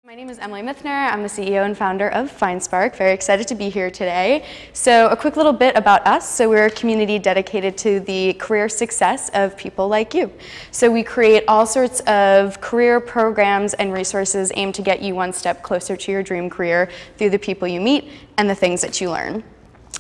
My name is Emily Mithner. I'm the CEO and founder of FindSpark. Very excited to be here today. So a quick little bit about us. So we're a community dedicated to the career success of people like you. So we create all sorts of career programs and resources aimed to get you one step closer to your dream career through the people you meet and the things that you learn.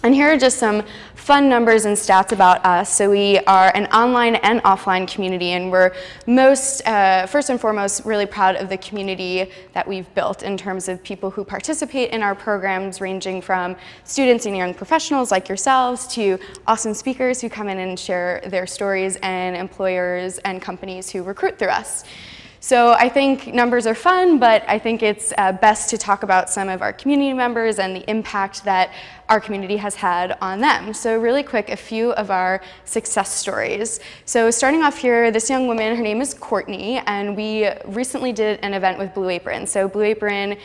And here are just some fun numbers and stats about us. So we are an online and offline community, and we're first and foremost, really proud of the community that we've built in terms of people who participate in our programs, ranging from students and young professionals like yourselves to awesome speakers who come in and share their stories, and employers and companies who recruit through us. So I think numbers are fun, but I think it's best to talk about some of our community members and the impact that our community has had on them. So really quick, a few of our success stories. So starting off here, this young woman, her name is Courtney, and we recently did an event with Blue Apron. So Blue Apron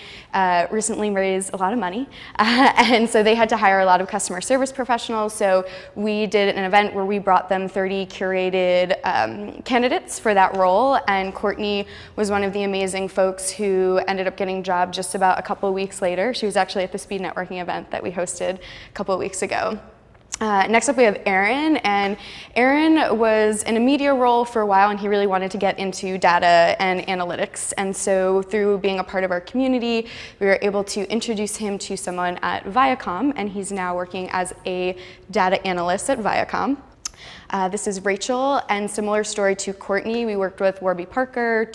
recently raised a lot of money, and so they had to hire a lot of customer service professionals. So we did an event where we brought them 30 curated candidates for that role, and Courtney was one of the amazing folks who ended up getting a job just about a couple of weeks later. She was actually at the speed networking event that we hosted a couple of weeks ago. Next up we have Aaron, and Aaron was in a media role for a while, and he really wanted to get into data and analytics, and so through being a part of our community we were able to introduce him to someone at Viacom, and he's now working as a data analyst at Viacom. This is Rachel, and similar story to Courtney. We worked with Warby Parker,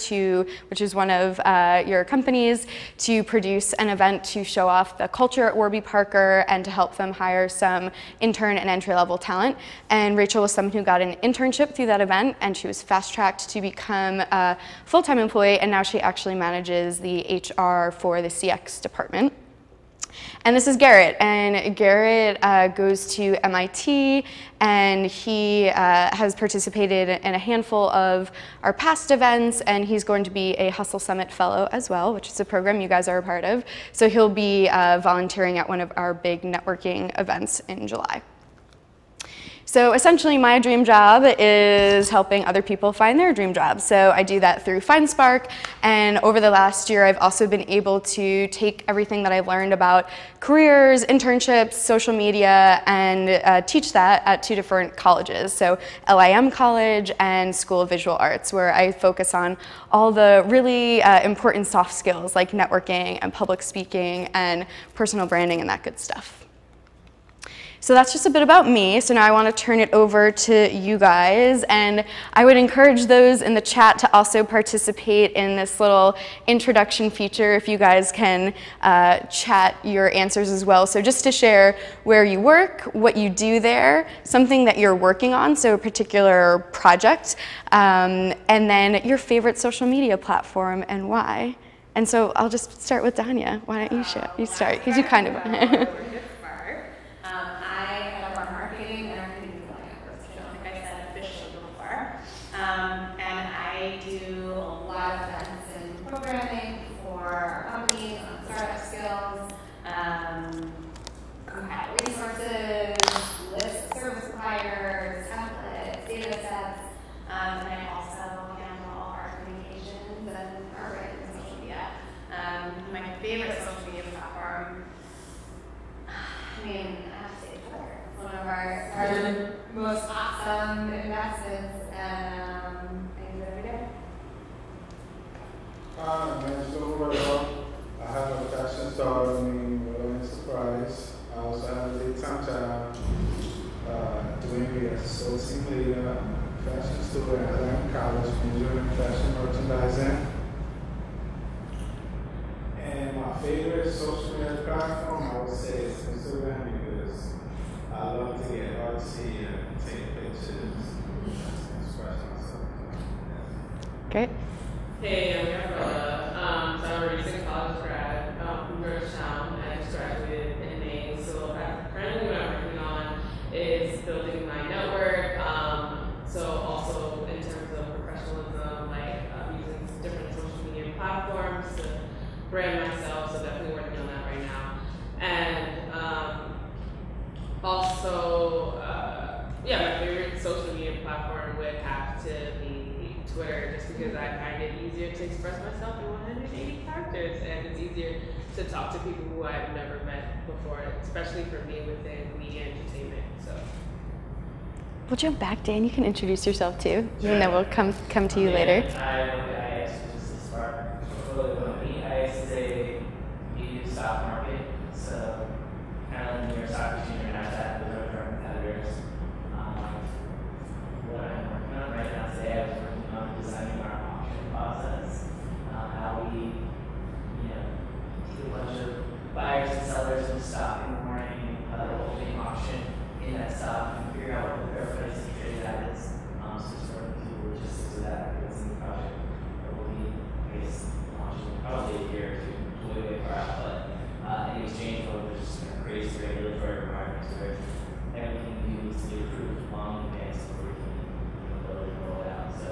which is one of your companies, to produce an event to show off the culture at Warby Parker and to help them hire some intern and entry-level talent. And Rachel was someone who got an internship through that event, and she was fast-tracked to become a full-time employee, and now she actually manages the HR for the CX department. And this is Garrett, and Garrett goes to MIT, and he has participated in a handful of our past events, and he's going to be a Hustle Summit Fellow as well, which is a program you guys are a part of. So he'll be volunteering at one of our big networking events in July. So essentially my dream job is helping other people find their dream jobs. So I do that through FindSpark, and over the last year I've also been able to take everything that I've learned about careers, internships, social media, and teach that at two different colleges. So LIM College and School of Visual Arts, where I focus on all the really important soft skills like networking and public speaking and personal branding and that good stuff. So that's just a bit about me. So now I want to turn it over to you guys, and I would encourage those in the chat to also participate in this little introduction feature if you guys can chat your answers as well. So just to share where you work, what you do there, something that you're working on, so a particular project, and then your favorite social media platform and why. And so I'll just start with Danya. Why don't you start, because you kind of and I do a lot of events in programming for our companies on startup skills, compile resources, list service providers, templates, data sets, and I also handle all our communications and our writing and social media. My favorite social media platform, I mean, I have to say Twitter. It's one of our most awesome investments. My name is Joe. I have a fashion startup named Rolling Surprise. I also have a big-time job doing it as a sourcing leader. I'm a fashion student at LIM College, major in fashion merchandising. And my favorite social media platform, I would say, is Instagram, because I love to get artsy and take pictures and express myself. Great. Hey, I'm Gabriella. So I'm a recent college grad from Georgetown. I just graduated in May. So currently what I'm working on is building my network. So also in terms of professionalism, like using different social media platforms to brand myself. So definitely working on that right now. And also, my favorite social media platform would have to be Twitter just because I find it easier to express myself in 180 characters, and it's easier to talk to people who I've never met before, especially for me within media and entertainment. So We'll jump back, Dan. You can introduce yourself too, and then we'll come to you later. I used to start portfolio. I used to say you use stock market, so kind of like New York Stock Exchange or NASDAQ, those are our competitors. What I'm working on right now today, I was working on designing our auction process, how we, take a bunch of buyers and sellers of stock in the morning, opening auction in that stock, and figure out what the fair price to trade at is. So just working through logistics of that, because in the project that will be, I guess, launching probably a year or two, way far out, but in exchange for there's just crazy regulatory requirements where everything you do needs to be approved long in advance before we can build it and roll it out. So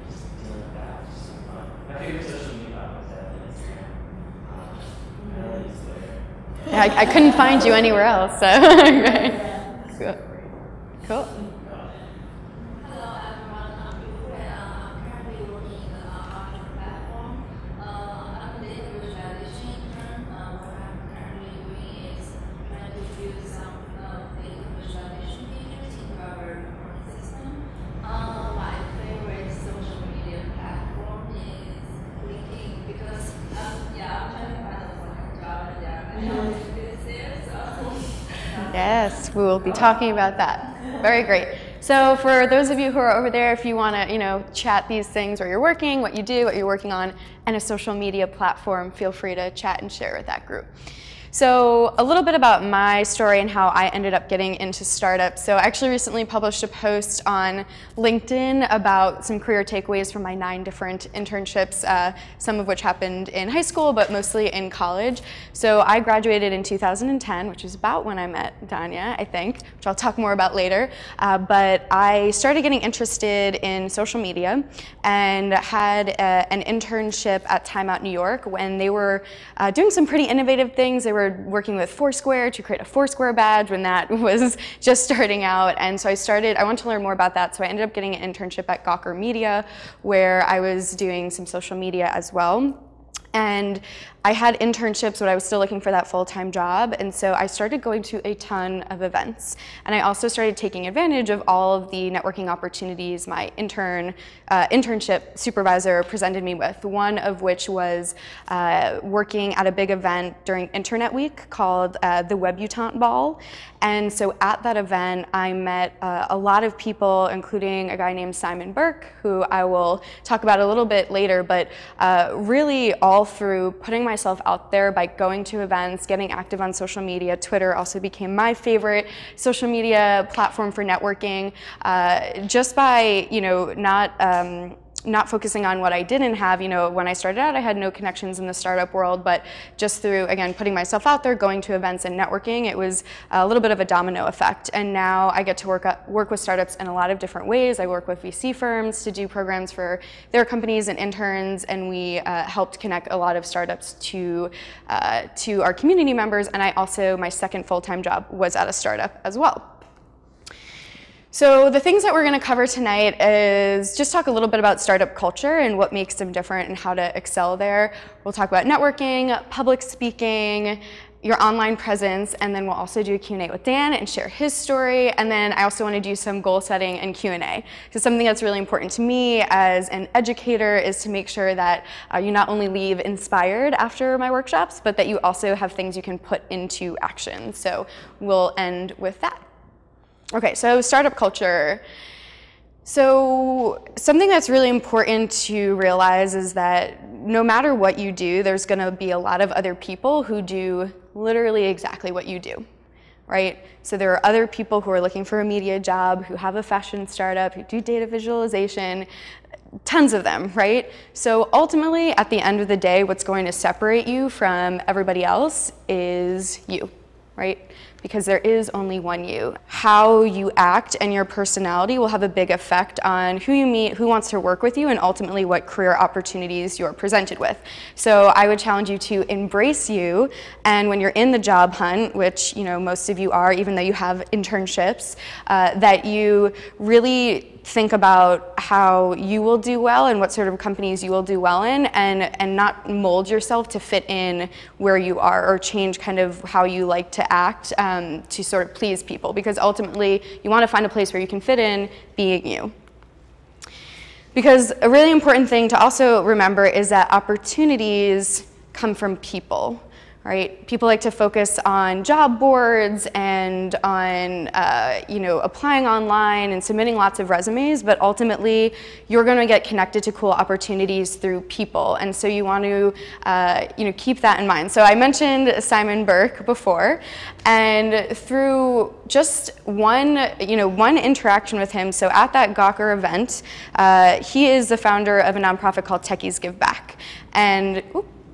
just dealing with that was just some fun. My favorite social media platform is definitely Instagram. I really use Twitter. Yeah, I couldn't find you anywhere else, so. Right. Cool. Cool. Hello everyone, I'm Yu, and I'm currently working in the auction platform. I'm the visualization intern. What I'm currently doing is trying to build some data visualization features into our reporting system. My favorite social media platform is LinkedIn because I'm trying to find a full-time job and there are many opportunities there. Yes, we will be talking about that. Very great. So for those of you who are over there, if you want to, chat these things where you're working, what you do, what you're working on, and a social media platform, feel free to chat and share with that group. So a little bit about my story and how I ended up getting into startups. So I actually recently published a post on LinkedIn about some career takeaways from my 9 different internships, some of which happened in high school, but mostly in college. So I graduated in 2010, which is about when I met Danya, I think, which I'll talk more about later. But I started getting interested in social media and had an internship at Time Out New York when they were doing some pretty innovative things. They were working with Foursquare to create a Foursquare badge when that was just starting out. And so I wanted to learn more about that. So I ended up getting an internship at Gawker Media where I was doing some social media as well. And I had internships, but I was still looking for that full-time job. And so I started going to a ton of events. And I also started taking advantage of all of the networking opportunities my internship supervisor presented me with, one of which was working at a big event during Internet Week called the Webutante Ball. And so at that event, I met a lot of people, including a guy named Simon Burke, who I will talk about a little bit later, but really all through putting myself out there by going to events, getting active on social media. Twitter also became my favorite social media platform for networking, just by not focusing on what I didn't have. When I started out, I had no connections in the startup world, but just through, again, putting myself out there, going to events and networking, it was a little bit of a domino effect. And now I get to work with startups in a lot of different ways. I work with VC firms to do programs for their companies and interns, and we helped connect a lot of startups to our community members. And my second full-time job was at a startup as well. So the things that we're going to cover tonight is just talk a little bit about startup culture and what makes them different and how to excel there. We'll talk about networking, public speaking, your online presence, and then we'll also do a Q&A with Dan and share his story. And then I also want to do some goal setting and Q&A. So something that's really important to me as an educator is to make sure that you not only leave inspired after my workshops, but that you also have things you can put into action. So we'll end with that. Okay, so startup culture. So something that's really important to realize is that no matter what you do, there's going to be a lot of other people who do literally exactly what you do, right? So there are other people who are looking for a media job, who have a fashion startup, who do data visualization, tons of them, right? So ultimately, at the end of the day, what's going to separate you from everybody else is you, right? because there is only one you. How you act and your personality will have a big effect on who you meet, who wants to work with you, and ultimately what career opportunities you're presented with. So I would challenge you to embrace you, and when you're in the job hunt, which most of you are, even though you have internships, that you really think about how you will do well and what sort of companies you will do well in, and not mold yourself to fit in where you are or change kind of how you like to act to sort of please people, because ultimately you want to find a place where you can fit in being you. Because a really important thing to also remember is that opportunities come from people. Right? People like to focus on job boards and on applying online and submitting lots of resumes, but ultimately you're going to get connected to cool opportunities through people, and so you want to keep that in mind. So I mentioned Simon Burke before, and through just one interaction with him, so at that Gawker event, he is the founder of a nonprofit called Techies Give Back, and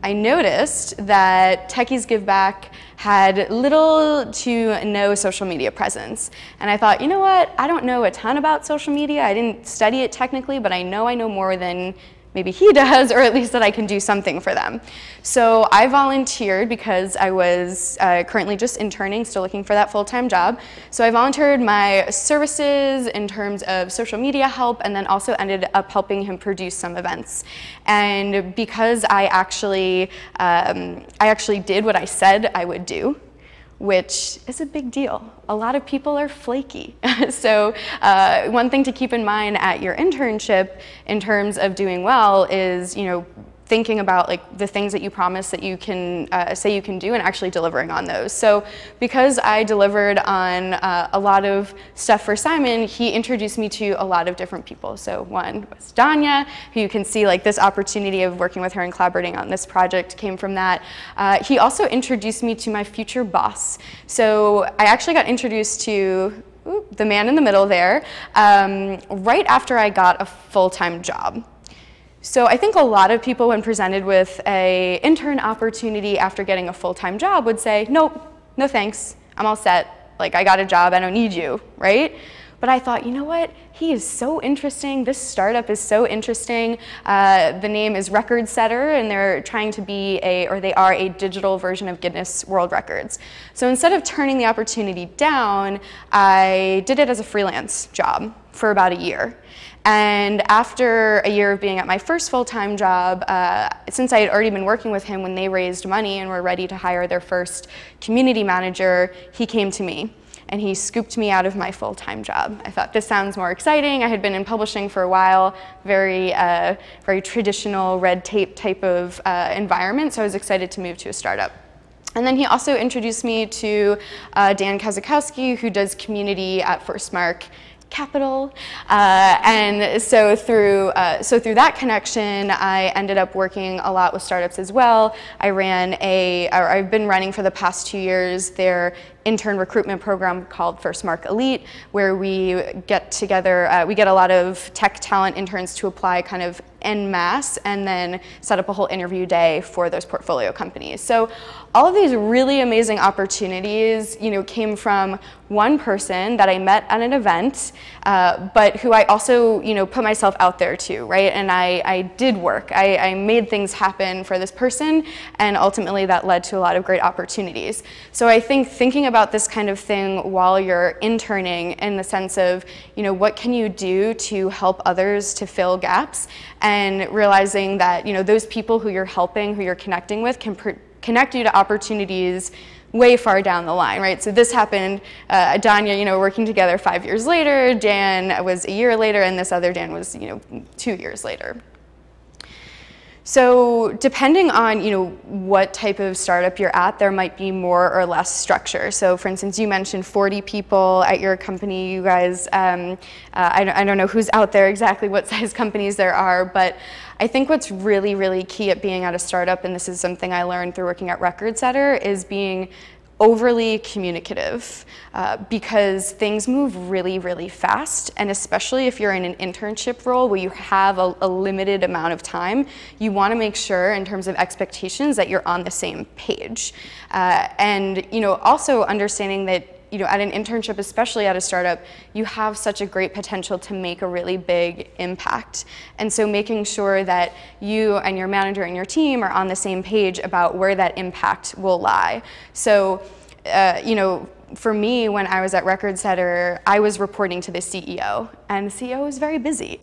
I noticed that Techies Give Back had little to no social media presence. And I thought, you know what, I don't know a ton about social media. I didn't study it technically, but I know more than maybe he does, or at least that I can do something for them. So I volunteered because I was currently just interning, still looking for that full-time job. So I volunteered my services in terms of social media help, and then also ended up helping him produce some events. And because I actually did what I said I would do, which is a big deal. A lot of people are flaky. So one thing to keep in mind at your internship in terms of doing well is, thinking about the things that you promise that you can say you can do, and actually delivering on those. So because I delivered on a lot of stuff for Simon, he introduced me to a lot of different people. So one was Danya, who you can see this opportunity of working with her and collaborating on this project came from that. He also introduced me to my future boss. So I actually got introduced to the man in the middle there right after I got a full-time job. So I think a lot of people, when presented with an intern opportunity after getting a full-time job, would say, nope, no thanks, I'm all set. I got a job, I don't need you, right? But I thought, you know what? He is so interesting. This startup is so interesting. The name is Record Setter, and they're trying to be they are a digital version of Guinness World Records. So instead of turning the opportunity down, I did it as a freelance job for about a year. And after a year of being at my first full-time job, since I had already been working with him when they raised money and were ready to hire their first community manager, he came to me and he scooped me out of my full-time job. I thought, this sounds more exciting. I had been in publishing for a while, very traditional red tape type of environment, so I was excited to move to a startup. And then he also introduced me to Dan Kazakowski, who does community at Firstmark Capital, and so through that connection, I ended up working a lot with startups as well. I've been running for the past 2 years their intern recruitment program called Firstmark Elite, where we get together, we get a lot of tech talent interns to apply kind of en masse, and then set up a whole interview day for those portfolio companies. So all of these really amazing opportunities, came from one person that I met at an event, but who I also, put myself out there to, right? And I did work. I made things happen for this person, and ultimately that led to a lot of great opportunities. So I think thinking about this kind of thing while you're interning, in the sense of, what can you do to help others to fill gaps, and realizing that, those people who you're helping, who you're connecting with, can connect you to opportunities way far down the line, right? So this happened, Danya, working together 5 years later, Dan was a year later, and this other Dan was, 2 years later. So depending on, what type of startup you're at, there might be more or less structure. So for instance, you mentioned 40 people at your company. You guys, I don't know who's out there exactly, what size companies there are, but I think what's really, really key at being at a startup, and this is something I learned through working at Record Setter, is being overly communicative because things move really, really fast, and especially if you're in an internship role where you have a limited amount of time, you want to make sure in terms of expectations that you're on the same page. And also understanding that at an internship, especially at a startup, you have such a great potential to make a really big impact. And so making sure that you and your manager and your team are on the same page about where that impact will lie. So, for me, when I was at Recordsetter, I was reporting to the CEO, and the CEO was very busy.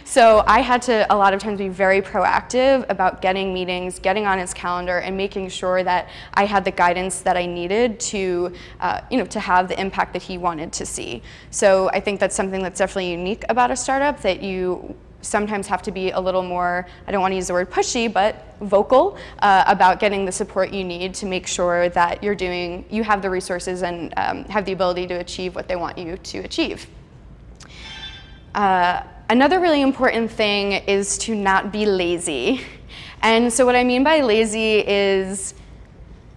So I had to, a lot of times, be very proactive about getting meetings, getting on his calendar, and making sure that I had the guidance that I needed to, to have the impact that he wanted to see. So I think that's something that's definitely unique about a startup, that you sometimes have to be a little more, I don't want to use the word pushy, but vocal about getting the support you need to make sure that you have the resources and have the ability to achieve what they want you to achieve. Another really important thing is to not be lazy. And so what I mean by lazy is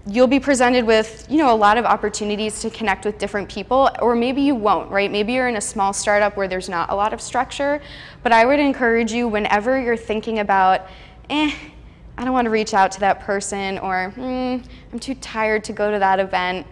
you'll be presented with, a lot of opportunities to connect with different people, or maybe you won't, right? Maybe you're in a small startup where there's not a lot of structure, but I would encourage you, whenever you're thinking about, I don't want to reach out to that person, or I'm too tired to go to that event,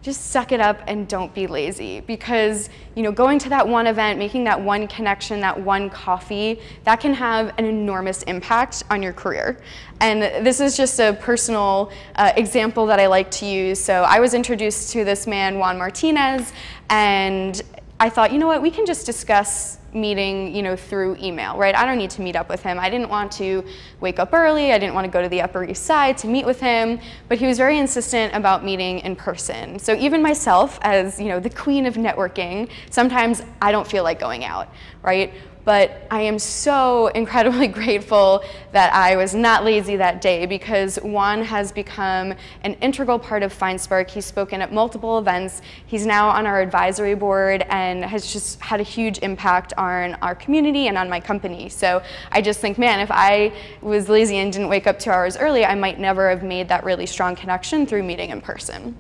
just suck it up and don't be lazy, because going to that one event, making that one connection, that one coffee, that can have an enormous impact on your career. And this is just a personal example that I like to use. So I was introduced to this man, Juan Martinez, and I thought, we can just discuss meeting, through email, right? I don't need to meet up with him. I didn't want to wake up early. I didn't want to go to the Upper East Side to meet with him, but he was very insistent about meeting in person. So even myself, as the queen of networking, sometimes I don't feel like going out, right? But I am so incredibly grateful that I was not lazy that day, because Juan has become an integral part of FindSpark. He's spoken at multiple events. He's now on our advisory board and has just had a huge impact on our community and on my company. So I just think, man, if I was lazy and didn't wake up 2 hours early, I might never have made that really strong connection through meeting in person.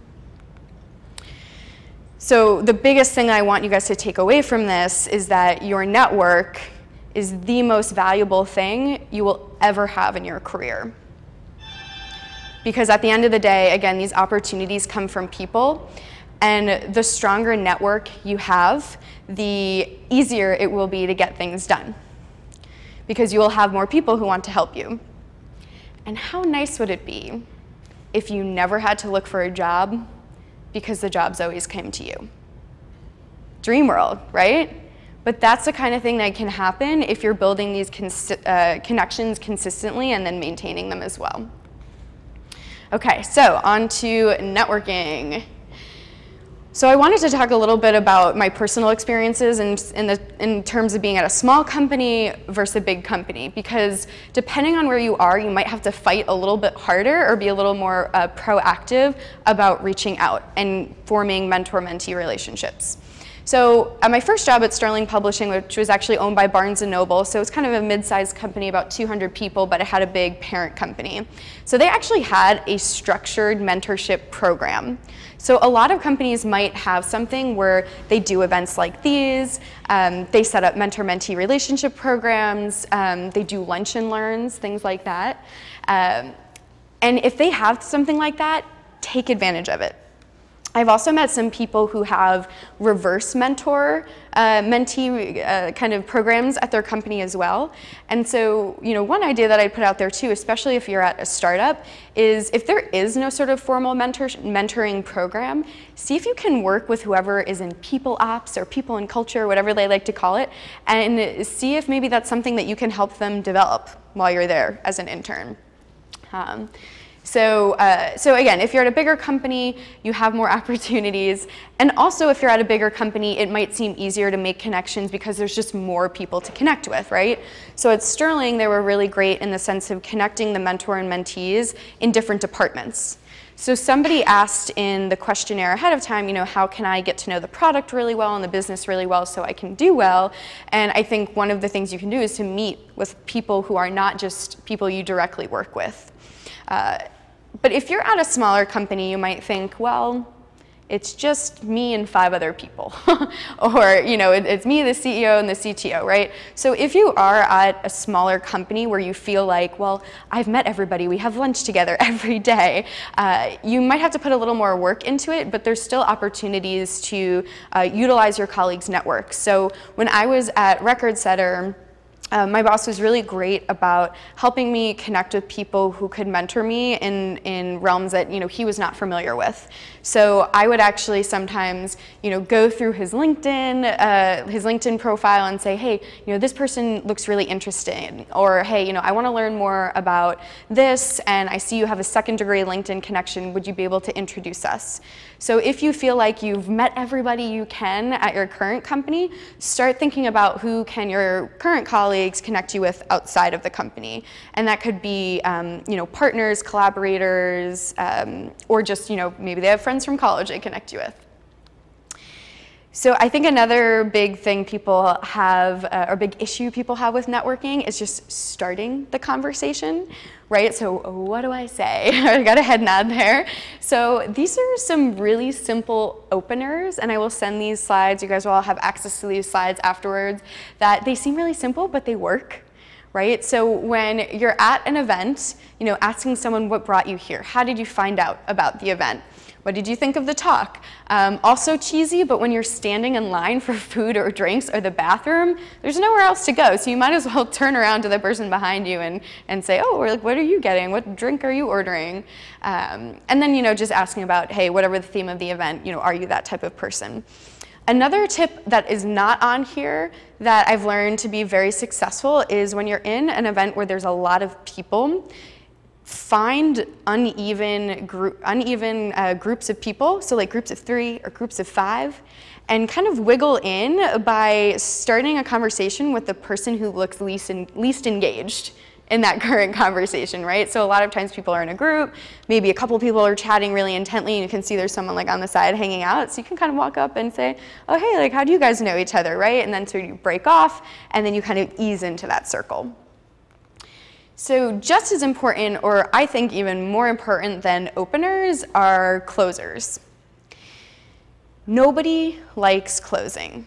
So the biggest thing I want you guys to take away from this is that your network is the most valuable thing you will ever have in your career. Because at the end of the day, again, these opportunities come from people, and the stronger network you have, the easier it will be to get things done, because you will have more people who want to help you. And how nice would it be if you never had to look for a job, because the jobs always came to you? Dream world, right? But that's the kind of thing that can happen if you're building these connections consistently and then maintaining them as well. Okay, so on to networking. So I wanted to talk a little bit about my personal experiences in terms of being at a small company versus a big company, because depending on where you are, you might have to fight a little bit harder or be a little more proactive about reaching out and forming mentor-mentee relationships. So at my first job at Sterling Publishing, which was actually owned by Barnes & Noble, so it's kind of a mid-sized company, about 200 people, but it had a big parent company. So they actually had a structured mentorship program. So a lot of companies might have something where they do events like these, they set up mentor-mentee relationship programs, they do lunch and learns, things like that. And if they have something like that, take advantage of it. I've also met some people who have reverse mentor, mentee kind of programs at their company as well. And so, one idea that I'd put out there too, especially if you're at a startup, is if there is no sort of formal mentoring program, see if you can work with whoever is in people ops or people in culture, whatever they like to call it, and see if maybe that's something that you can help them develop while you're there as an intern. So again, if you're at a bigger company, you have more opportunities. And also, if you're at a bigger company, it might seem easier to make connections because there's just more people to connect with, right? So at Sterling, they were really great in the sense of connecting the mentor and mentees in different departments. So somebody asked in the questionnaire ahead of time, how can I get to know the product really well and the business really well so I can do well? And I think one of the things you can do is to meet with people who are not just people you directly work with. But if you're at a smaller company, you might think, well, it's just me and 5 other people. Or, you know, it's me, the CEO, and the CTO, right? So if you are at a smaller company where you feel like, well, I've met everybody, we have lunch together every day, you might have to put a little more work into it, but there's still opportunities to utilize your colleagues' network. So when I was at Recordsetter, my boss was really great about helping me connect with people who could mentor me in realms that, you know, he was not familiar with. So I would actually sometimes, you know, go through his LinkedIn profile and say, hey, you know, this person looks really interesting, or hey, you know, I want to learn more about this, and I see you have a second-degree LinkedIn connection. Would you be able to introduce us? So if you feel like you've met everybody you can at your current company, start thinking about who can your current colleagues connect you with outside of the company. And that could be, you know, partners, collaborators, or just, you know, maybe they have friends from college they connect you with. So I think another big thing people have, or big issue people have with networking is just starting the conversation, right? So what do I say? I got a head nod there. So these are some really simple openers, and I will send these slides. You guys will all have access to these slides afterwards. That they seem really simple, but they work. Right? So when you're at an event, you know, asking someone what brought you here, how did you find out about the event? What did you think of the talk? Also cheesy, but when you're standing in line for food or drinks or the bathroom, there's nowhere else to go. So you might as well turn around to the person behind you and say, oh, like, what are you getting? What drink are you ordering? And then, you know, just asking about, hey, whatever the theme of the event, you know, are you that type of person? Another tip that is not on here that I've learned to be very successful is when you're in an event where there's a lot of people, find uneven groups of people, so like groups of 3 or groups of 5, and kind of wiggle in by starting a conversation with the person who looks least engaged in that current conversation, right? So a lot of times people are in a group, maybe a couple people are chatting really intently, and you can see there's someone like on the side hanging out, so you can kind of walk up and say, oh, hey, like, how do you guys know each other, right? And then so you break off, and then you kind of ease into that circle. So just as important, or I think even more important than openers, are closers. Nobody likes closing,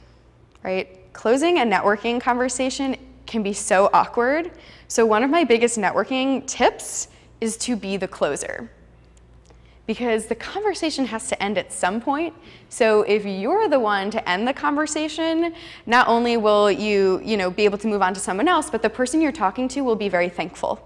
right? Closing a networking conversation can be so awkward. So one of my biggest networking tips is to be the closer, because the conversation has to end at some point. So if you're the one to end the conversation, not only will you, be able to move on to someone else, but the person you're talking to will be very thankful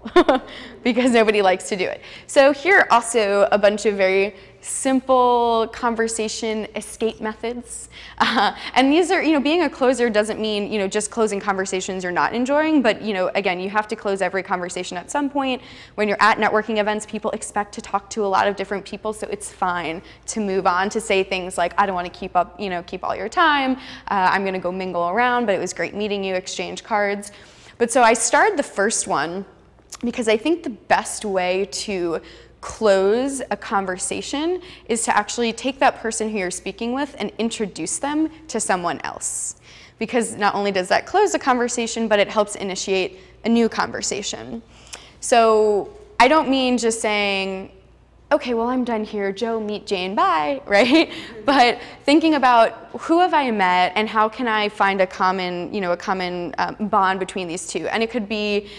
because nobody likes to do it. So here are also a bunch of very simple conversation escape methods. And these are, being a closer doesn't mean, just closing conversations you're not enjoying, but, again, you have to close every conversation at some point. When you're at networking events, people expect to talk to a lot of different people, so it's fine to move on, to say things like, I don't want to keep all your time, I'm going to go mingle around, but it was great meeting you, exchange cards. But so I started the first one because I think the best way to close a conversation is to actually take that person who you're speaking with and introduce them to someone else. Because not only does that close a conversation, but it helps initiate a new conversation. So I don't mean just saying, okay, well, I'm done here, Joe, meet Jane, bye, right? But thinking about who have I met and how can I find a common, bond between these two. And it could be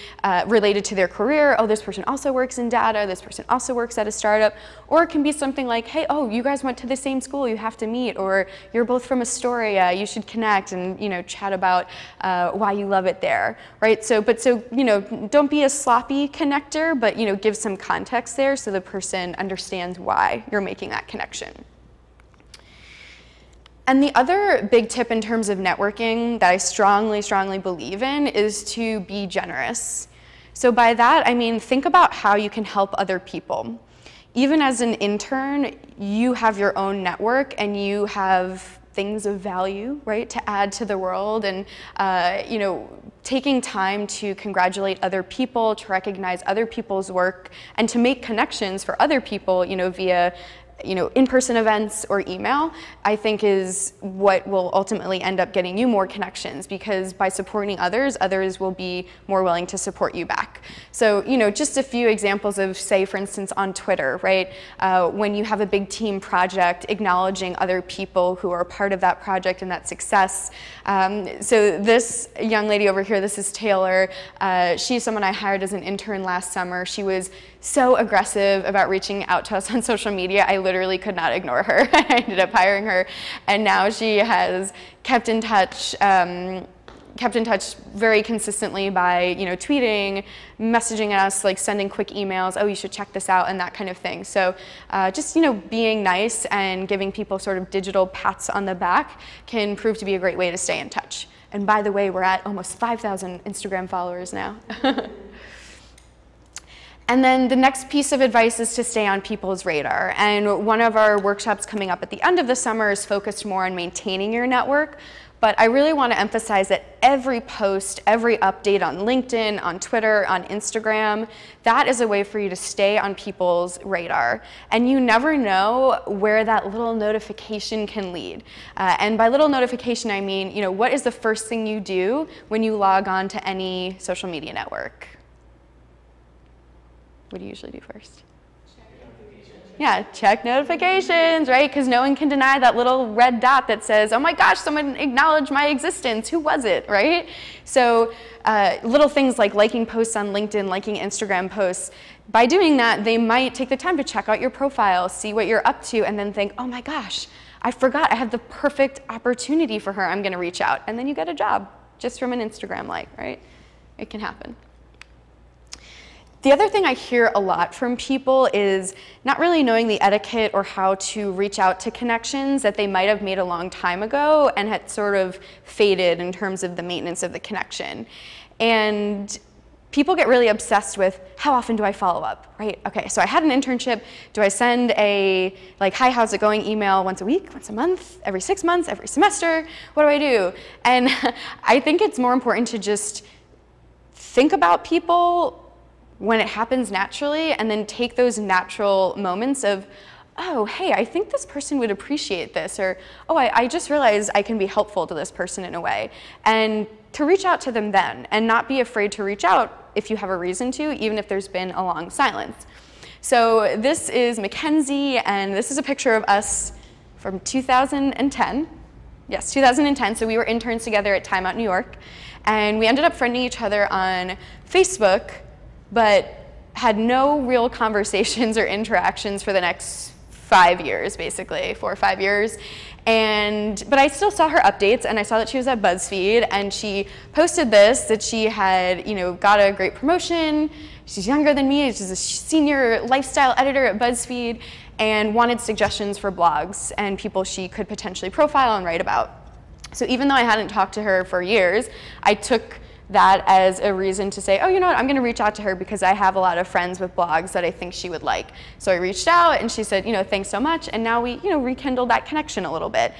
related to their career. Oh, this person also works in data. This person also works at a startup. Or it can be something like, hey, oh, you guys went to the same school, you have to meet. Or you're both from Astoria, you should connect and, chat about why you love it there, right? So don't be a sloppy connector, but, give some context there so the person understands why you're making that connection. And the other big tip in terms of networking that I strongly, strongly believe in is to be generous. So by that, I mean, think about how you can help other people. Even as an intern, you have your own network and you have things of value, right, to add to the world, and taking time to congratulate other people, to recognize other people's work, and to make connections for other people, via in-person events or email, I think is what will ultimately end up getting you more connections, because by supporting others, others will be more willing to support you back. So, just a few examples of, say, for instance, on Twitter, right? When you have a big team project, acknowledging other people who are part of that project and that success. So this young lady over here, this is Taylor. She's someone I hired as an intern last summer. She was so aggressive about reaching out to us on social media, I literally could not ignore her. I ended up hiring her, and now she has kept in touch very consistently by tweeting, messaging us, like sending quick emails, oh, you should check this out, and that kind of thing. So just being nice and giving people sort of digital pats on the back can prove to be a great way to stay in touch. And by the way, we're at almost 5,000 Instagram followers now. And then the next piece of advice is to stay on people's radar. And one of our workshops coming up at the end of the summer is focused more on maintaining your network. But I really want to emphasize that every post, every update on LinkedIn, on Twitter, on Instagram, that is a way for you to stay on people's radar. And you never know where that little notification can lead. And by little notification, I mean, what is the first thing you do when you log on to any social media network? What do you usually do first? Yeah, check notifications, right? Because no one can deny that little red dot that says, oh my gosh, someone acknowledged my existence. Who was it, right? So little things like liking posts on LinkedIn, liking Instagram posts, by doing that, they might take the time to check out your profile, see what you're up to, and then think, oh my gosh, I forgot I have the perfect opportunity for her. I'm going to reach out. And then you get a job just from an Instagram like, right? It can happen. The other thing I hear a lot from people is not really knowing the etiquette or how to reach out to connections that they might have made a long time ago and had sort of faded in terms of the maintenance of the connection. And people get really obsessed with, how often do I follow up, right? Okay, so I had an internship. Do I send a, hi, how's it going email once a week, once a month, every 6 months, every semester? What do I do? And I think it's more important to just think about people when it happens naturally, and then take those natural moments of, oh, hey, I think this person would appreciate this, or, oh, I just realized I can be helpful to this person in a way. And to reach out to them then, and not be afraid to reach out if you have a reason to, even if there's been a long silence. So this is Mackenzie, and this is a picture of us from 2010. Yes, 2010, so we were interns together at Time Out New York, and we ended up friending each other on Facebook, but had no real conversations or interactions for the next 5 years, basically, 4 or 5 years. But I still saw her updates, and I saw that she was at BuzzFeed, and she posted this, that she had, got a great promotion. She's younger than me. She's a senior lifestyle editor at BuzzFeed, and wanted suggestions for blogs and people she could potentially profile and write about. So even though I hadn't talked to her for years, I took that as a reason to say, oh, you know what, I'm going to reach out to her because I have a lot of friends with blogs that I think she would like. So I reached out, and she said, thanks so much, and now we, rekindled that connection a little bit.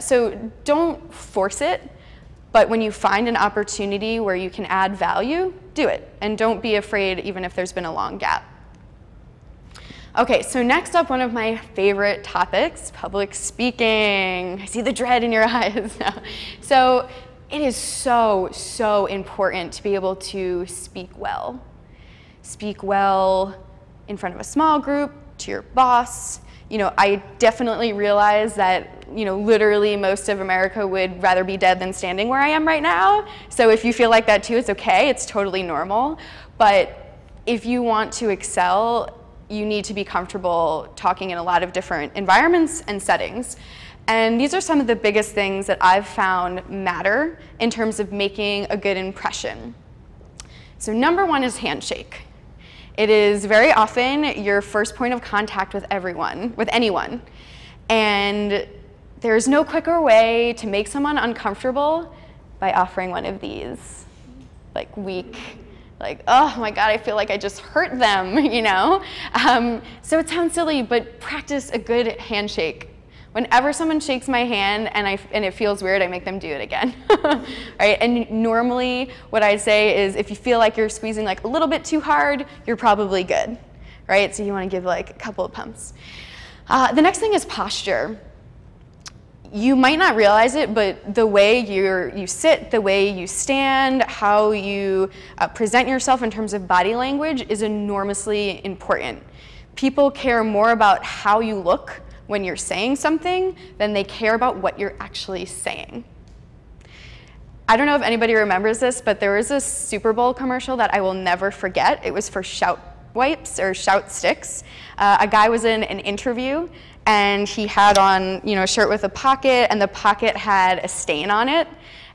So don't force it, but when you find an opportunity where you can add value, do it, and don't be afraid even if there's been a long gap. Okay, so next up, one of my favorite topics, public speaking. I see the dread in your eyes now. So it is so, so important to be able to speak well. Speak well in front of a small group, to your boss. I definitely realize that, literally most of America would rather be dead than standing where I am right now. So if you feel like that too, it's okay, it's totally normal. But if you want to excel, you need to be comfortable talking in a lot of different environments and settings. And these are some of the biggest things that I've found matter in terms of making a good impression. So number one is handshake. It is very often your first point of contact with anyone. And there's no quicker way to make someone uncomfortable by offering one of these, weak, oh my God, I feel like I just hurt them, So it sounds silly, but practice a good handshake. Whenever someone shakes my hand and it feels weird, I make them do it again, right? And normally what I say is if you feel like you're squeezing a little bit too hard, you're probably good, right? So you want to give a couple of pumps. The next thing is posture. You might not realize it, but the way you sit, the way you stand, how you present yourself in terms of body language is enormously important. People care more about how you look when you're saying something than they care about what you're actually saying. I don't know if anybody remembers this, but there was a Super Bowl commercial that I will never forget. It was for Shout wipes or Shout sticks. A guy was in an interview and he had on, a shirt with a pocket, and the pocket had a stain on it.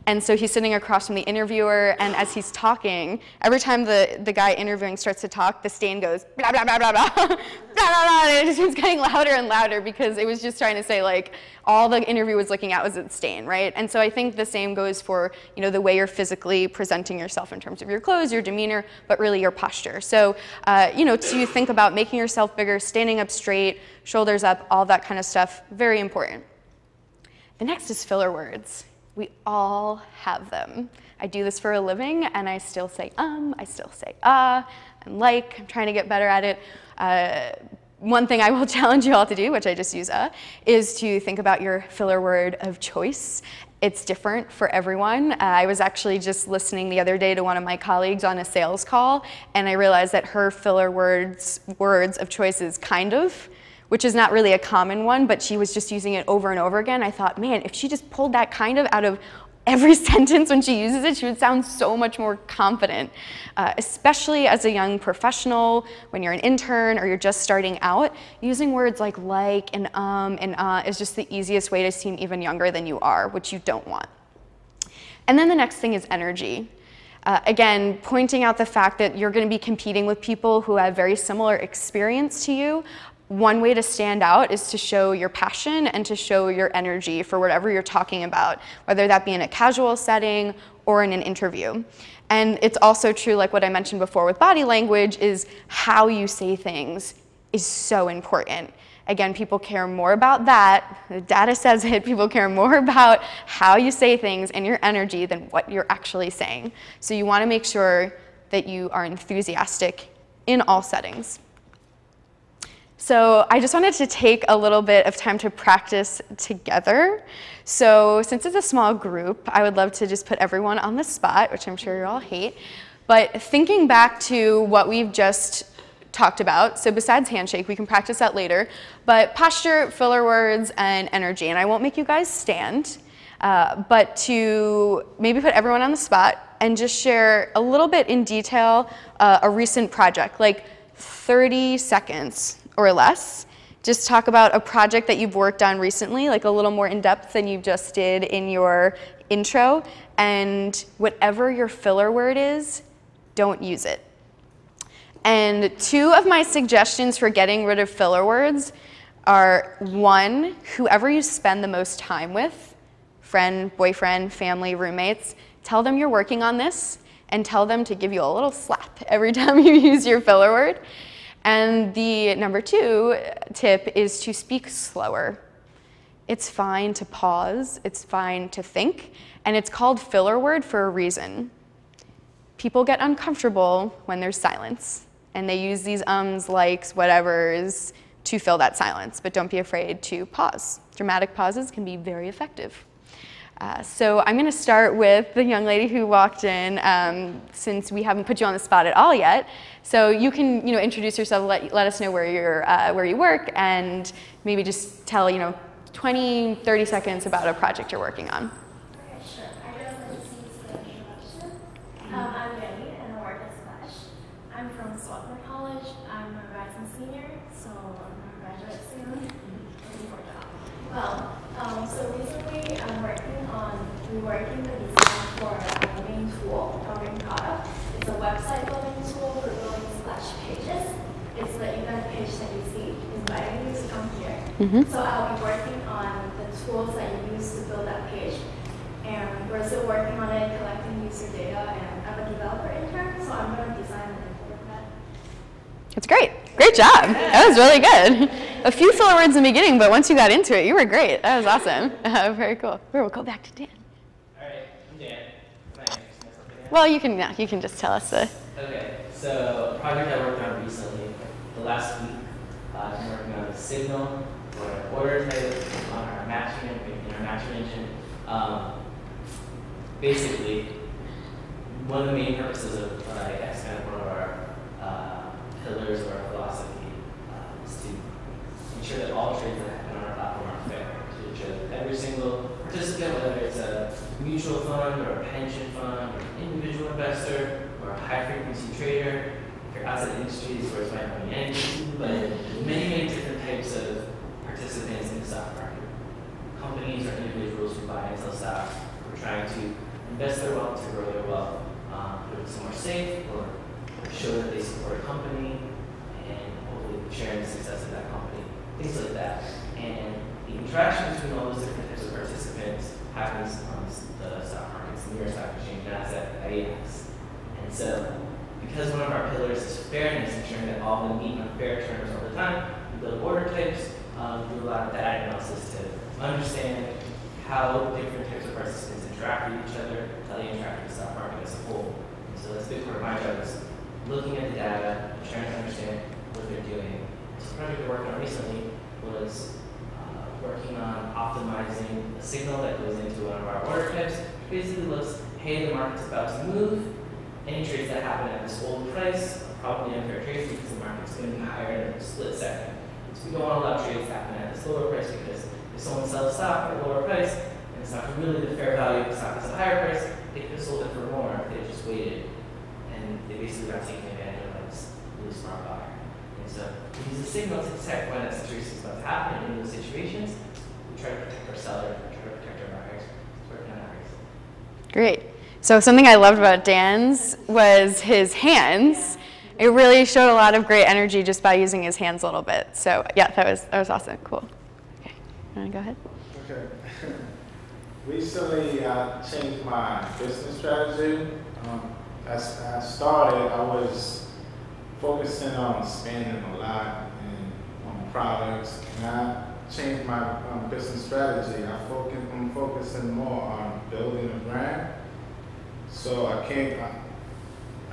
And so he's sitting across from the interviewer, and as he's talking, every time the guy interviewing starts to talk, the stain goes blah, blah, blah, blah, blah, blah, blah, blah, and it just keeps getting louder and louder because it was just trying to say, like, all the interview was looking at was its stain, right? And so I think the same goes for, the way you're physically presenting yourself in terms of your clothes, your demeanor, but really your posture. So, to think about making yourself bigger, standing up straight, shoulders up, all that kind of stuff, very important. The next is filler words. We all have them. I do this for a living, and I still say I still say and like. I'm trying to get better at it. One thing I will challenge you all to do, which I just use is to think about your filler word of choice. It's different for everyone. I was actually just listening the other day to one of my colleagues on a sales call, and I realized that her filler words of choice is kind of, which is not really a common one, but she was just using it over and over again. I thought, man, if she just pulled that kind of out of every sentence when she uses it, she would sound so much more confident, especially as a young professional, when you're an intern or you're just starting out. Using words like and is just the easiest way to seem even younger than you are, which you don't want. And then the next thing is energy. Again, pointing out the fact that you're going to be competing with people who have very similar experience to you. One way to stand out is to show your passion and to show your energy for whatever you're talking about, whether that be in a casual setting or in an interview. And it's also true, like what I mentioned before with body language, is how you say things is so important. Again, people care more about that. The data says it. People care more about how you say things and your energy than what you're actually saying. So you want to make sure that you are enthusiastic in all settings. So I just wanted to take a little bit of time to practice together. So since it's a small group, I would love to just put everyone on the spot, which I'm sure you all hate. But thinking back to what we've just talked about, so besides handshake, we can practice that later, but posture, filler words, and energy. And I won't make you guys stand, but to maybe put everyone on the spot and just share a little bit in detail a recent project, like 30 seconds or less. Just talk about a project that you've worked on recently, like a little more in depth than you just did in your intro, and whatever your filler word is, don't use it. And two of my suggestions for getting rid of filler words are, one, whoever you spend the most time with, friend, boyfriend, family, roommates, tell them you're working on this and tell them to give you a little slap every time you use your filler word. And the number 2 tip is to speak slower. It's fine to pause, it's fine to think, and it's called filler word for a reason. People get uncomfortable when there's silence, and they use these ums, likes, whatevers to fill that silence, but don't be afraid to pause. Dramatic pauses can be very effective. So I'm going to start with the young lady who walked in, since we haven't put you on the spot at all yet. So you can, introduce yourself, let us know where you work, and maybe just tell, 20, 30 seconds about a project you're working on. Okay, sure. I guess I just use the introduction. I'm Jenny, and I work at Splash. I'm from Swarthmore College. I'm a rising senior, so I'm going to graduate soon. Looking for a job. Well, so recently we're working the design for a main tool, our main product. It's a website building tool for building Splash pages. It's the event page that you see, inviting you to come here. So I'll be working on the tools that you use to build that page. And we're still working on it, collecting user data, and I'm a developer intern, so I'm going to design and implement that. That's great. Great job. That was really good. A few filler words in the beginning, but once you got into it, you were great. That was awesome. Very cool. We'll go back to Dan. All right, I'm Dan. Can I introduce myself again? Well, you can just tell us the. Okay, so a project I worked on recently, the last week, I've been working on a signal for order type on our matching engine. Basically, one of the main purposes of that's kind of one of our pillars of our philosophy is to ensure that all trades that happen on our platform are fair, to ensure that every single participant, whether it's a mutual fund or a pension fund or an individual investor or a high-frequency trader, if you're outside the industry, these words might not mean anything, but many, many different types of participants in the stock market. Companies or individuals who buy and sell stocks who are trying to invest their wealth to grow their wealth, put it somewhere safe, or show that they support a company, and hopefully sharing the success of that company, things like that. And the interaction between all those different types of participants happens on the stock markets, the New York Stock Exchange, NASDAQ, AEX. And so, because one of our pillars is fairness, ensuring that all of them meet on fair terms all the time, we build order types, do a lot of data analysis to understand how different types of participants interact with each other, how they interact with the stock market as a whole. And so that's a big part of my job is looking at the data, trying to understand what they're doing. So the project we're working on recently was working on optimizing a signal that goes into one of our order types. Basically looks, hey, the market's about to move. Any trades that happen at this old price are probably unfair trades because the market's going to be higher in a split second. So we don't want to allow trades to happen at this lower price because if someone sells stock at a lower price and it's not really the fair value of the stock is a higher price, they could have sold it for more if they just waited. And they basically got taken advantage of by this really smart buyer. And so we use a signal to detect when that situation is about to happen. And in those situations, we try to protect our seller, we try to protect our buyers. It's working on ours. Great. So something I loved about Dan's was his hands. It really showed a lot of great energy just by using his hands a little bit. So yeah, that was awesome. Cool. Okay, you want to go ahead? Okay. Recently, I changed my business strategy. As I started, I was focusing on spending a lot on products, and I changed my business strategy. I'm focusing more on building a brand. So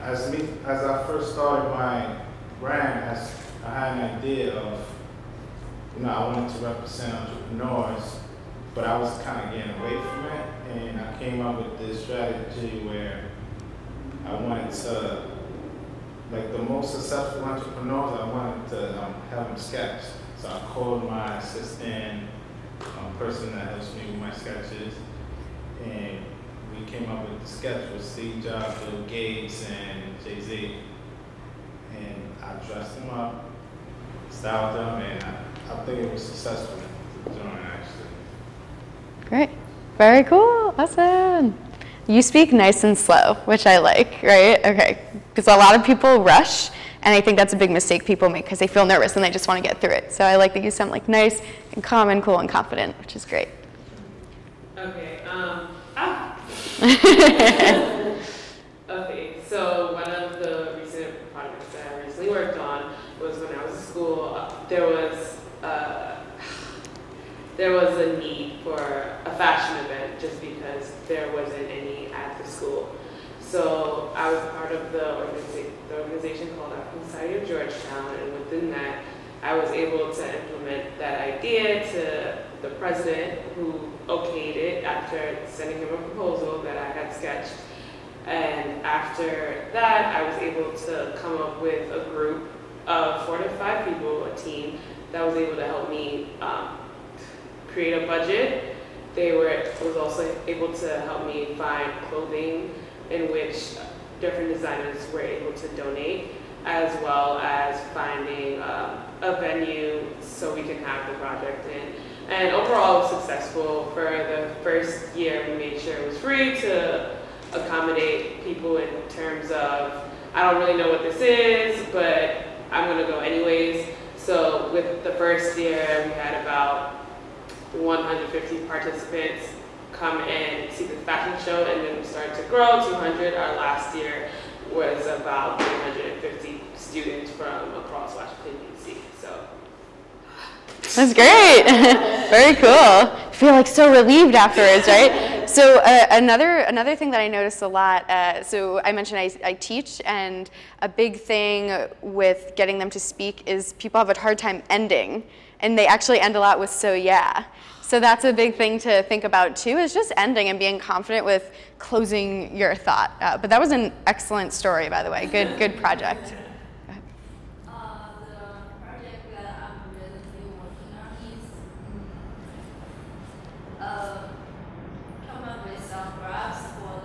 as I first started my brand, I had an idea of, I wanted to represent entrepreneurs, but I was kind of getting away from it, and I came up with this strategy where I wanted to, like the most successful entrepreneurs, I wanted to have them sketch. So I called my assistant, person that helps me with my sketches, and we came up with the sketch with Steve Jobs, Bill Gates, and Jay-Z. And I dressed them up, styled them, and I think it was successful to join, actually. Great. Very cool. Awesome. You speak nice and slow, which I like, right? Okay. Because a lot of people rush, and I think that's a big mistake people make because they feel nervous and they just want to get through it. So I like that you sound like nice and calm and cool and confident, which is great. Okay. Okay, so one of the recent projects that I recently worked on was when I was in school, there was a need for a fashion event just because there wasn't any at the school. So I was part of the organization called African Society of Georgetown, and within that, I was able to implement that idea to the president, who okayed it after sending him a proposal that I had sketched. And after that, I was able to come up with a group of 4 to 5 people, a team, that was able to help me create a budget. They was also able to help me find clothing in which different designers were able to donate, as well as finding a venue so we can have the project in. And overall, it was successful. For the first year, we made sure it was free to accommodate people in terms of, I don't really know what this is, but I'm gonna go anyways. So with the first year, we had about 150 participants come and see the fashion show, and then we started to grow, 200. Our last year was about 350 students from across Washington, D.C. So. That's great. Very cool. I feel like so relieved afterwards, right? So another thing that I noticed a lot, so I mentioned I teach, and a big thing with getting them to speak is people have a hard time ending, and they actually end a lot with "so yeah." So that's a big thing to think about too, is just ending and being confident with closing your thought. But that was an excellent story, by the way. Good project. Come up with some graphs for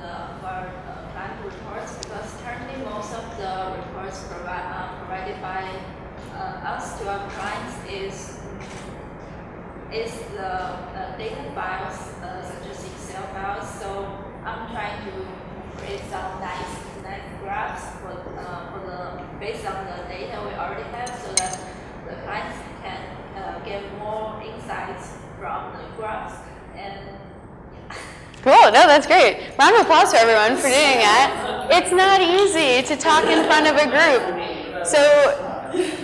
client reports, because currently most of the reports provided by us to our clients is the data files, such as Excel files. So I'm trying to create some nice graphs based on the data we already have, so that the clients can get more insights from the graphs. And Cool, no, that's great. Round of applause for everyone for doing that. It's not easy to talk in front of a group. So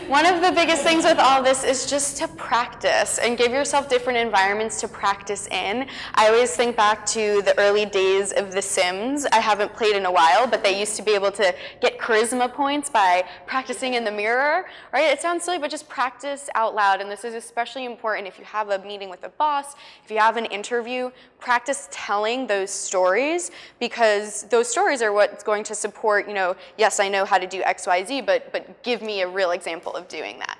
one of the biggest things with all this is just to practice and give yourself different environments to practice in. I always think back to the early days of The Sims. I haven't played in a while, but they used to be able to get charisma points by practicing in the mirror, right? It sounds silly, but just practice out loud. And this is especially important if you have a meeting with a boss, if you have an interview, practice telling those stories, because those stories are what's going to support, you know, yes, I know how to do X, Y, Z, but give me a real example of doing that.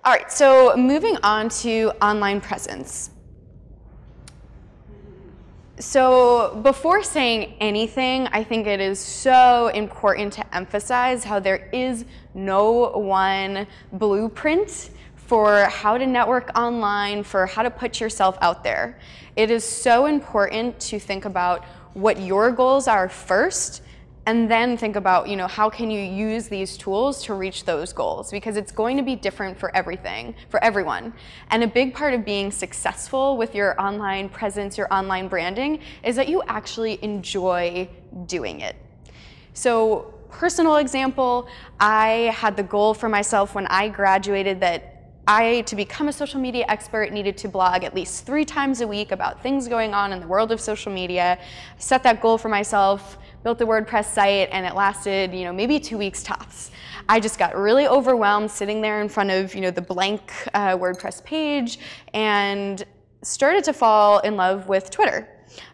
All right, so moving on to online presence. So before saying anything, I think it is so important to emphasize how there is no one blueprint for how to network online, for how to put yourself out there. It is so important to think about what your goals are first, and then think about, you know, how can you use these tools to reach those goals, because it's going to be different for everyone. And a big part of being successful with your online presence, your online branding, is that you actually enjoy doing it. So, personal example, I had the goal for myself when I graduated that to become a social media expert, needed to blog at least 3 times a week about things going on in the world of social media. I set that goal for myself, built a WordPress site, and it lasted, you know, maybe 2 weeks tops. I just got really overwhelmed sitting there in front of, you know, the blank WordPress page, and started to fall in love with Twitter.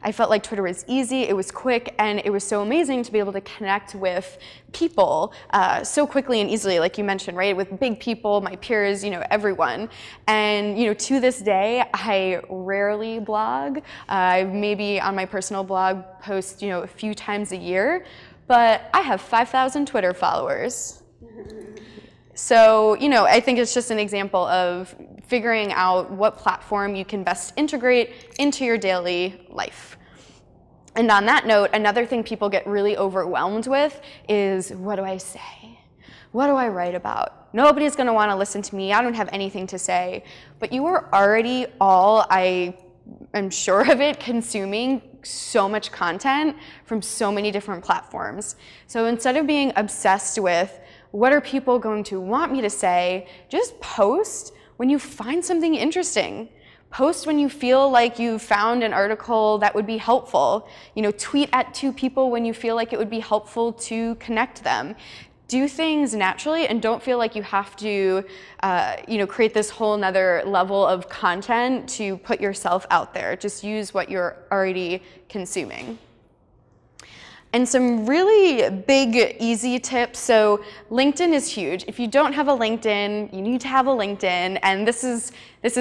I felt like Twitter was easy, it was quick, and it was so amazing to be able to connect with people so quickly and easily, like you mentioned, right? With big people, my peers, you know, everyone. And, you know, to this day, I rarely blog. Maybe on my personal blog post, you know, a few times a year, but I have 5,000 Twitter followers. So, you know, I think it's just an example of figuring out what platform you can best integrate into your daily life. And on that note, another thing people get really overwhelmed with is, what do I say? What do I write about? Nobody's going to want to listen to me. I don't have anything to say. But you are already all, I am sure of it, consuming so much content from so many different platforms. So instead of being obsessed with what are people going to want me to say, just post when you find something interesting. Post when you feel like you've found an article that would be helpful. You know, tweet at 2 people when you feel like it would be helpful to connect them. Do things naturally and don't feel like you have to, you know, create this whole nother level of content to put yourself out there. Just use what you're already consuming. And some really big, easy tips. So LinkedIn is huge. If you don't have a LinkedIn, you need to have a LinkedIn. And this is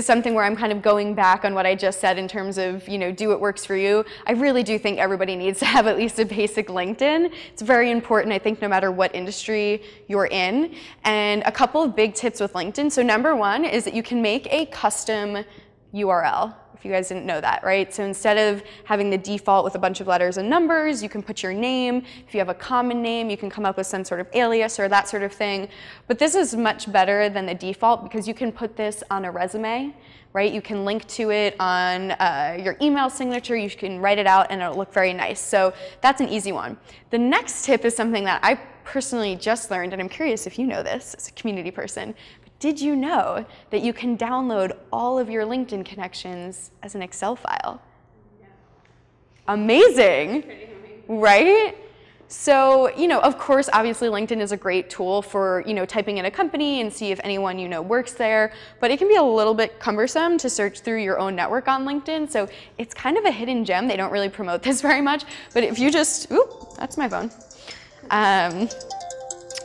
something where I'm kind of going back on what I just said in terms of, you know, do what works for you. I really do think everybody needs to have at least a basic LinkedIn. It's very important, I think, no matter what industry you're in. And a couple of big tips with LinkedIn. So number 1 is that you can make a custom URL. If you guys didn't know that, right? So instead of having the default with a bunch of letters and numbers, you can put your name. If you have a common name, you can come up with some sort of alias or that sort of thing. But this is much better than the default because you can put this on a resume, right? You can link to it on your email signature. You can write it out and it'll look very nice. So that's an easy one. The next tip is something that I personally just learned, and I'm curious if you know this as a community person. did you know that you can download all of your LinkedIn connections as an Excel file? Yeah. Amazing, Pretty amazing. right? So, of course, obviously LinkedIn is a great tool for, typing in a company and see if anyone you know works there, but it can be a little bit cumbersome to search through your own network on LinkedIn, so it's kind of a hidden gem. They don't really promote this very much, but if you just, ooh, that's my phone.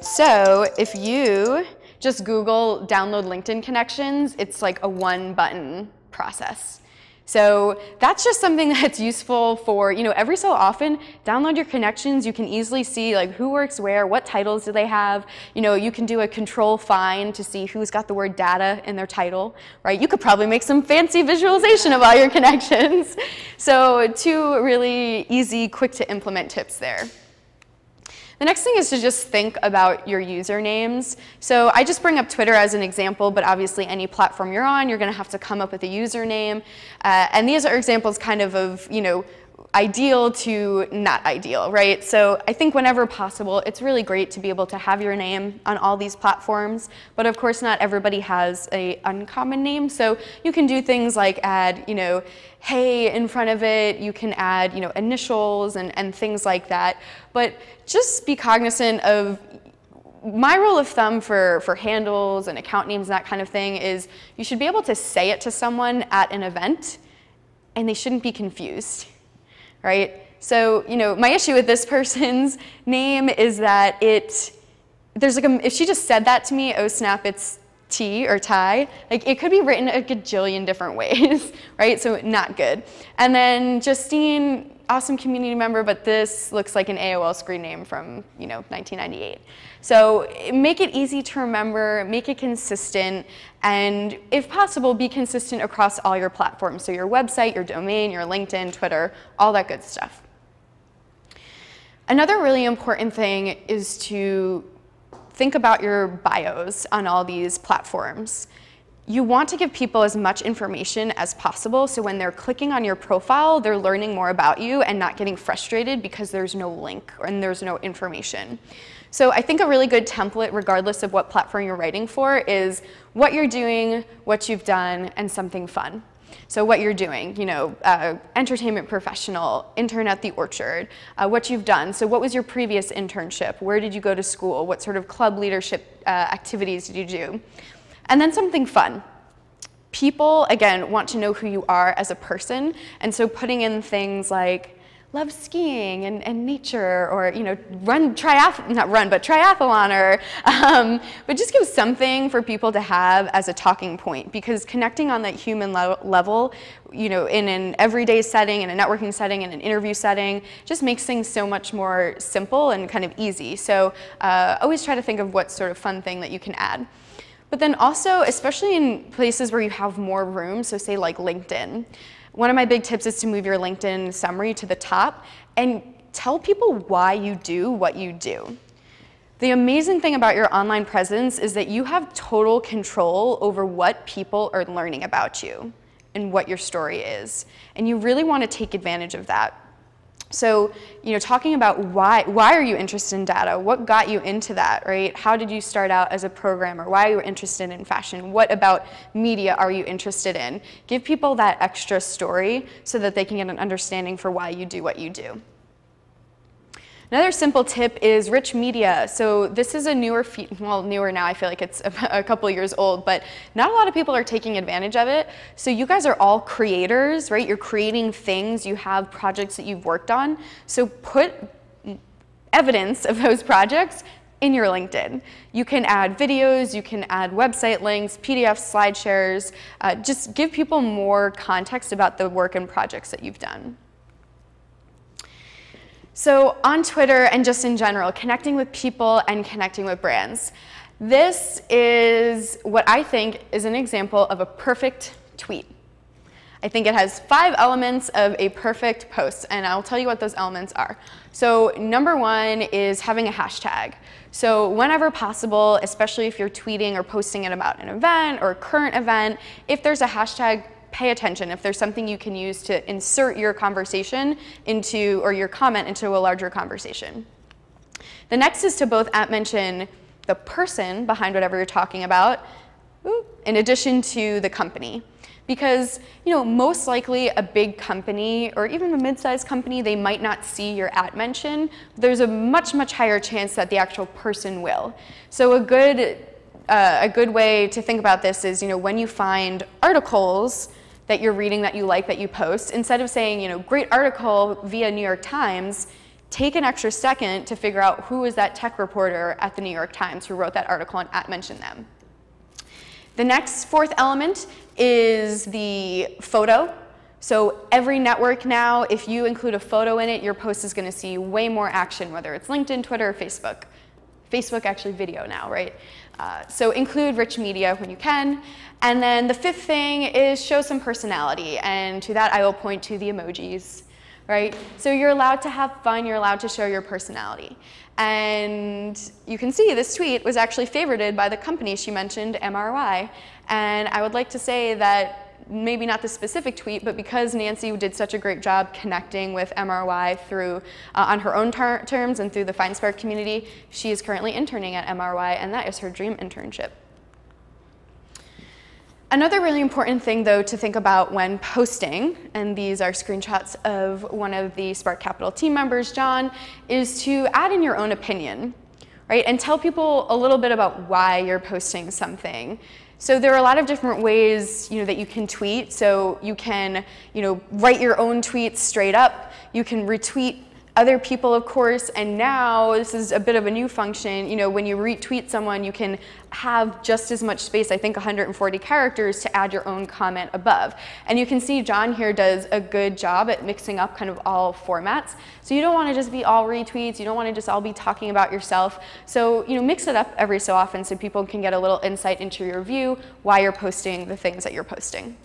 So if you just Google download LinkedIn connections, it's like a one-button process. So that's just something that's useful for, every so often, download your connections. You can easily see like who works where, what titles do they have. You can do a control find to see who's got the word data in their title, right? You could probably make some fancy visualization of all your connections. So 2 really easy, quick to implement tips there. The next thing is to just think about your usernames. So I just bring up Twitter as an example, but obviously any platform you're on, you're going to have to come up with a username. And these are examples kind of, ideal to not ideal, right? So I think whenever possible, it's really great to be able to have your name on all these platforms. But of course, not everybody has an uncommon name. So you can do things like add, hey in front of it. You can add, initials and things like that. But just be cognizant of my rule of thumb for handles and account names and that kind of thing is you should be able to say it to someone at an event and they shouldn't be confused, right? So, my issue with this person's name is that there's like if she just said that to me, oh snap, it's T or Ty, like it could be written a gajillion different ways, right? So not good. And then Justine, awesome community member, but this looks like an AOL screen name from 1998. So make it easy to remember, make it consistent, and if possible, be consistent across all your platforms. So your website, your domain, your LinkedIn, Twitter, all that good stuff. Another really important thing is to think about your bios on all these platforms. You want to give people as much information as possible so when they're clicking on your profile, they're learning more about you and not getting frustrated because there's no link and there's no information. So I think a really good template, regardless of what platform you're writing for, is what you're doing, what you've done, and something fun. So what you're doing, entertainment professional, intern at the Orchard, what you've done. So what was your previous internship? Where did you go to school? What sort of club leadership activities did you do? And then something fun. People, again, want to know who you are as a person, and so putting in things like love skiing and nature, or triathlon, or but just give something for people to have as a talking point, because connecting on that human level, in an everyday setting, in a networking setting, in an interview setting, just makes things so much more simple and kind of easy. So always try to think of what sort of fun thing that you can add. But then also, especially in places where you have more room, so say like LinkedIn, one of my big tips is to move your LinkedIn summary to the top and tell people why you do what you do. The amazing thing about your online presence is that you have total control over what people are learning about you and what your story is. And you really want to take advantage of that. So, talking about why are you interested in data? What got you into that, right? How did you start out as a programmer? Why are you interested in fashion? What about media are you interested in? Give people that extra story so that they can get an understanding for why you do what you do. Another simple tip is rich media. So this is a newer now, I feel like it's a couple years old, but not a lot of people are taking advantage of it. So you guys are all creators, right? You're creating things, you have projects that you've worked on. So put evidence of those projects in your LinkedIn. You can add videos, you can add website links, PDFs, slide shares. Just give people more context about the work and projects that you've done. So on Twitter and just in general, connecting with people and connecting with brands. This is what I think is an example of a perfect tweet. I think it has 5 elements of a perfect post, and I'll tell you what those elements are. So number 1 is having a hashtag. So whenever possible, especially if you're tweeting or posting it about an event or a current event, if there's a hashtag, pay attention. If there's something you can use to insert your conversation into, or your comment into a larger conversation. The next is to both mention the person behind whatever you're talking about, in addition to the company. Because, most likely a big company or even a mid-sized company, they might not see your @mention. There's a much, much higher chance that the actual person will. So a good way to think about this is, when you find articles that you're reading that you like, that you post, instead of saying, great article via New York Times, take an extra second to figure out who is that tech reporter at the New York Times who wrote that article and @mention them. The next fourth element is the photo. So every network now, if you include a photo in it, your post is going to see way more action, whether it's LinkedIn, Twitter, or Facebook. Facebook actually video now, right? So include rich media when you can. And then the fifth thing is show some personality. And to that, I will point to the emojis, right? So you're allowed to have fun. You're allowed to show your personality. And you can see this tweet was actually favorited by the company she mentioned, MRY. And I would like to say that maybe not the specific tweet, but because Nancy did such a great job connecting with MRY through, on her own terms and through the FindSpark community, she is currently interning at MRY, and that is her dream internship. Another really important thing, though, to think about when posting, and these are screenshots of one of the Spark Capital team members, John, is to add in your own opinion, right? And tell people a little bit about why you're posting something. So there are a lot of different ways, that you can tweet. So you can, write your own tweets straight up. You can retweet other people, of course, and now this is a bit of a new function. When you retweet someone, you can have just as much space, I think 140 characters, to add your own comment above. And you can see John here does a good job at mixing up kind of all formats. So you don't want to just be all retweets. You don't want to just all be talking about yourself. So, mix it up every so often so people can get a little insight into your view, why you're posting the things that you're posting.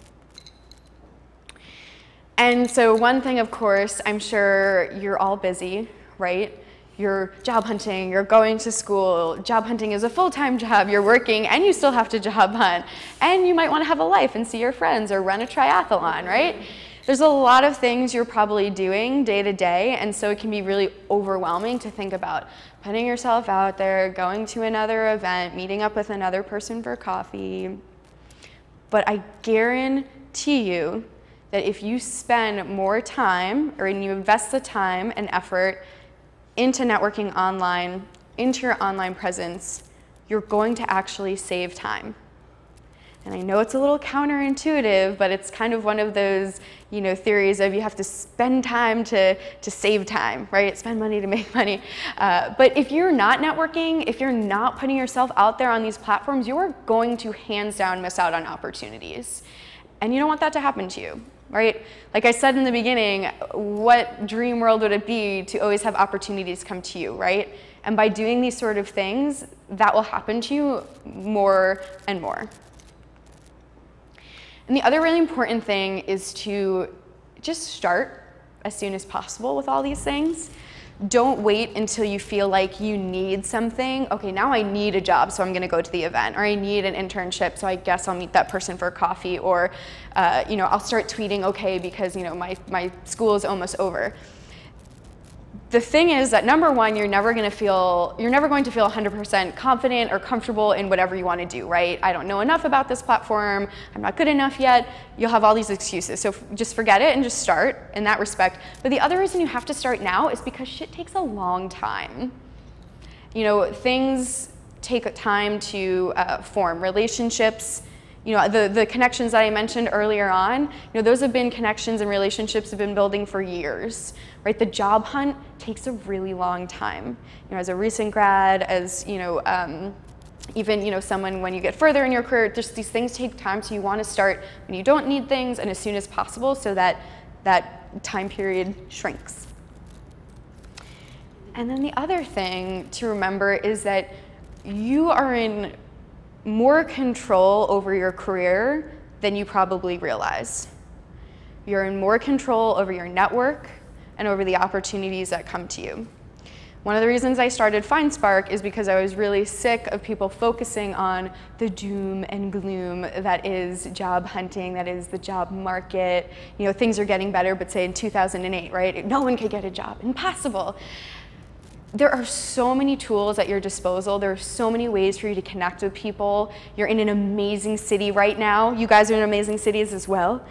And so one thing, of course, I'm sure you're all busy, right? You're job hunting, you're going to school. Job hunting is a full-time job. You're working and you still have to job hunt. And you might want to have a life and see your friends or run a triathlon, right? There's a lot of things you're probably doing day to day, and so it can be really overwhelming to think about putting yourself out there, going to another event, meeting up with another person for coffee. But I guarantee you that if you spend more time, or you invest the time and effort into networking online, into your online presence, you're going to actually save time. And I know it's a little counterintuitive, but it's kind of one of those, theories of you have to spend time to save time, right? Spend money to make money. But if you're not networking, if you're not putting yourself out there on these platforms, you are going to hands down miss out on opportunities. And you don't want that to happen to you. Right? Like I said in the beginning, what dream world would it be to always have opportunities come to you, right? And by doing these sort of things, that will happen to you more and more. And the other really important thing is to just start as soon as possible with all these things. Don't wait until you feel like you need something. Okay, now I need a job, so I'm gonna go to the event, or I need an internship, so I guess I'll meet that person for coffee, or I'll start tweeting, okay, because my school is almost over. The thing is that number one, you're never going to feel 100% confident or comfortable in whatever you want to do, right? I don't know enough about this platform. I'm not good enough yet. You'll have all these excuses. So just forget it and just start in that respect. But the other reason you have to start now is because shit takes a long time. Things take time to form. Relationships, the connections that I mentioned earlier on, those have been connections and relationships have been building for years, right? The job hunt takes a really long time. As a recent grad, as even someone when you get further in your career, just these things take time. So you want to start when you don't need things and as soon as possible, so that that time period shrinks. And then the other thing to remember is that you are in more control over your career than you probably realize. You're in more control over your network and over the opportunities that come to you. One of the reasons I started FindSpark is because I was really sick of people focusing on the doom and gloom that is job hunting, that is the job market. Things are getting better, but say in 2008, right? No one could get a job, impossible. There are so many tools at your disposal. There are so many ways for you to connect with people. You're in an amazing city right now. You guys are in amazing cities as well.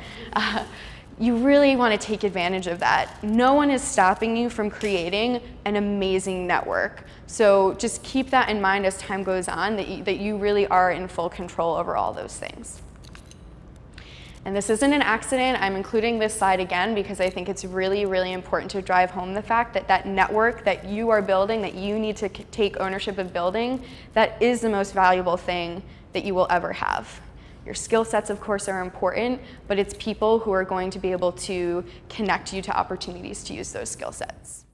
You really want to take advantage of that. No one is stopping you from creating an amazing network. So just keep that in mind as time goes on, that you really are in full control over all those things. And this isn't an accident. I'm including this slide again because I think it's really, really important to drive home the fact that that network that you are building, that you need to take ownership of building, that is the most valuable thing that you will ever have. Your skill sets, of course, are important, but it's people who are going to be able to connect you to opportunities to use those skill sets.